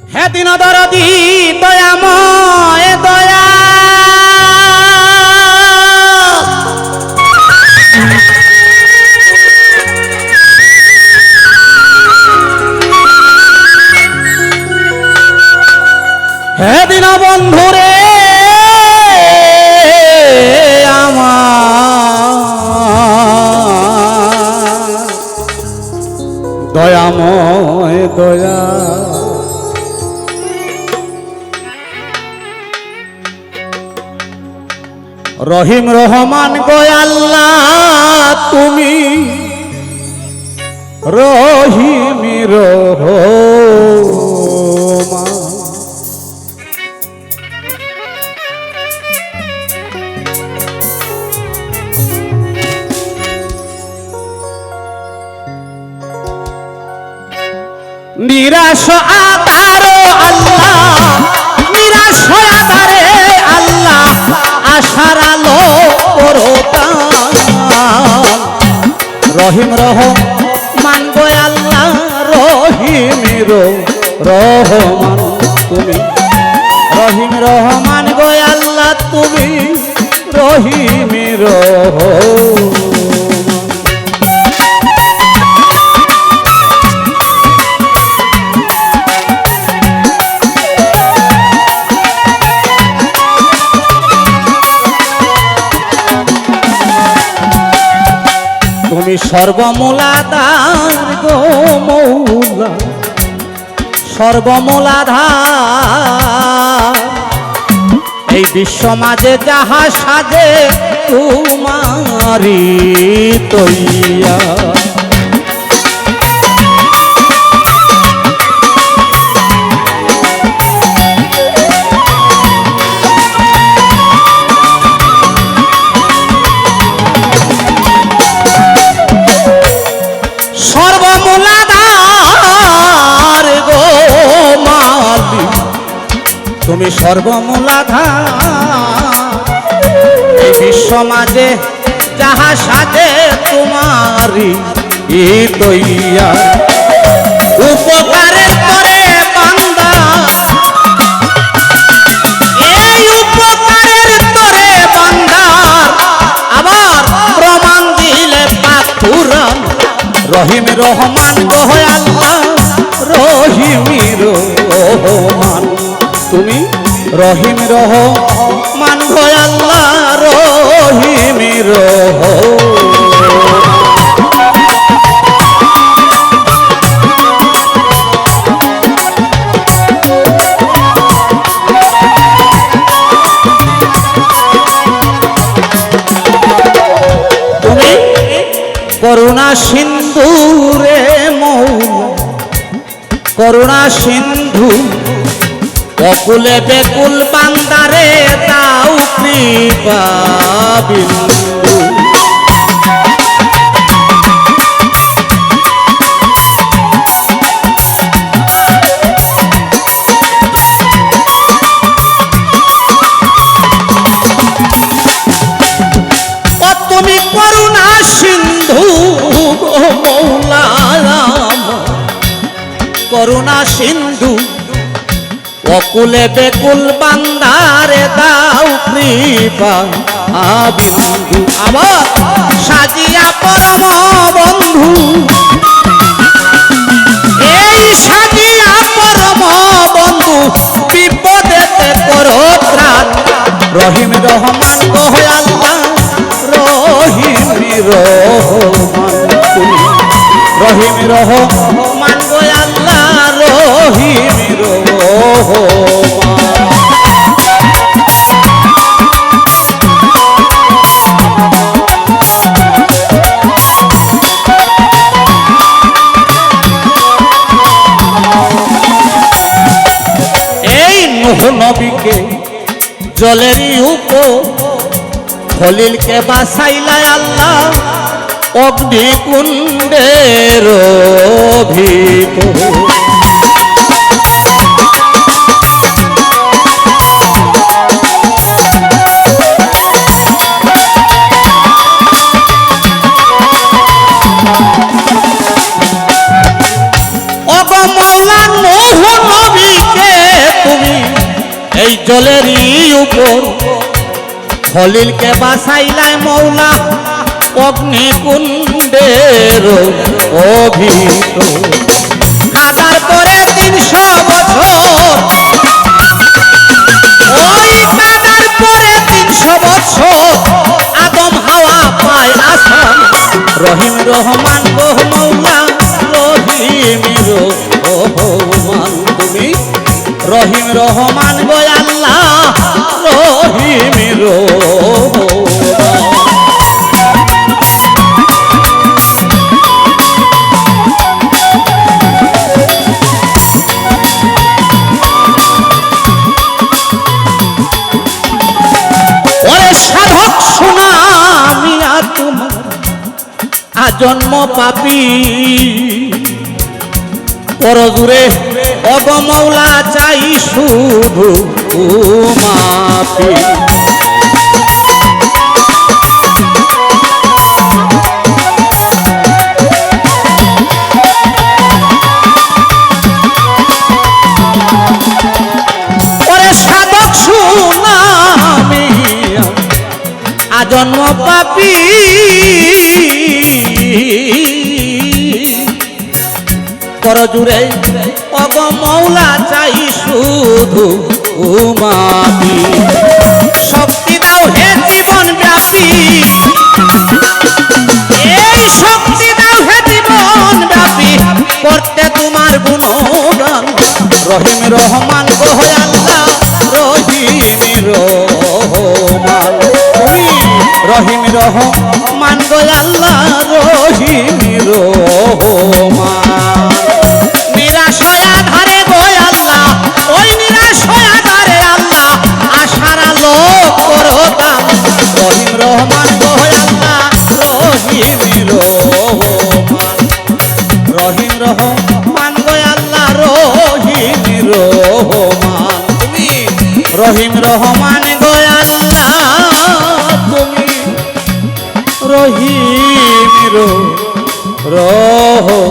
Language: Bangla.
হে দিন দরদি দয়াময় দয়া হে দিন বন্ধুরে আমার দয়াময় দয়া রহিম রহমান গো আল্লাহ তুমি রহিম রহমান নিরাশ আধার আল্লাহ নিরাশ আধারে আল্লাহ আশার আলো পরতান রহিম রহমান গো আল্লাহ রহিম রহমান তুমি রহিম রহমান গো আল্লাহ তুমি রহিম রহমান তুমি সর্বমূলাধার গো মৌলা সর্বমূলাধার এই বিশ্ব মাঝে যাহা সাজে তোমারি তৈয়া তুমি সর্বমূলাধার এই বিশ্ব মাঝে যাহা সাজে তোমারি তৈয়া উপকারের তরে বান্দা এই উপকারের তরে বান্দার আবার প্রমাণ দিলে পাথুরান রহিম রহমান গো আল্লাহ রহিম রহমান তুমি রহিম রহমান গো আল্লাহ রহিম তুমি করুণা সিন্ধু রে মৌলা করুণা সিন্ধু অকুলে বেকুল বান্দারে দাও কৃপা বিন্দু ও তুমি করুণা সিন্ধু মৌলা করুণা সিন্ধু অকুলে বেকুল বান্দারে দাও কৃপা বিন্দু আবার সাজিয়া পরম বন্ধু এই সাজিয়া পরম বন্ধু বিপদেতে করো ত্রাণ রহিম রহমান গো আল্লাহ রহিম রহমান তুমি রহিম রহমান গো আল্লাহ রহিম এই নূহ নবীকে জলেরই উপর খলিলকে বাসাইলা আল্লাহ অগ্নিকুণ্ডের ভিতর অগ মৌলা নূহ নবীকে জলেরই উপর খলিলকে বাসাইলাই মৌলা অগ্নিকুণ্ডের অভিতর কাদার পরে 300 বছর ওই কাদার পরে 300 বছর আদম হাওয়া পায় আসাম রহিম রহমান গো মৌলা রহিম রহমান তুমি রহিম রহমান গো আল্লাহ রহিম রহমান সাধক শোনা আমি আর তোমার আজন্ম পাপী পরজুরে অগমৌলা চাই শুধু মাপি সাধক শোনা আমি আজন্ম পাপী করজুরে অগমৌলা চাই শুধু মাপি শক্তি দাও হে জীবন ব্যাপী এই শক্তি দাও হে জীবন ব্যাপী করতে তোমার গুণগান রহিম রহমান গো আল্লাহ রহিম রহমান রহিম রহমান গো আল্লাহ রহিম রহমান নিরাশ হয়ে ধারে গো আল্লাহ ওই নিরাশ হয়ে ধারে আল্লাহ আশার আলো করতাম রহিম রহমান গো আল্লাহ রহিম রহমান রহিম রহমান গো আল্লাহ রহিম রহমান তুমি রহিম রহমান গো আল্লাহ তুমি রহিম রহমান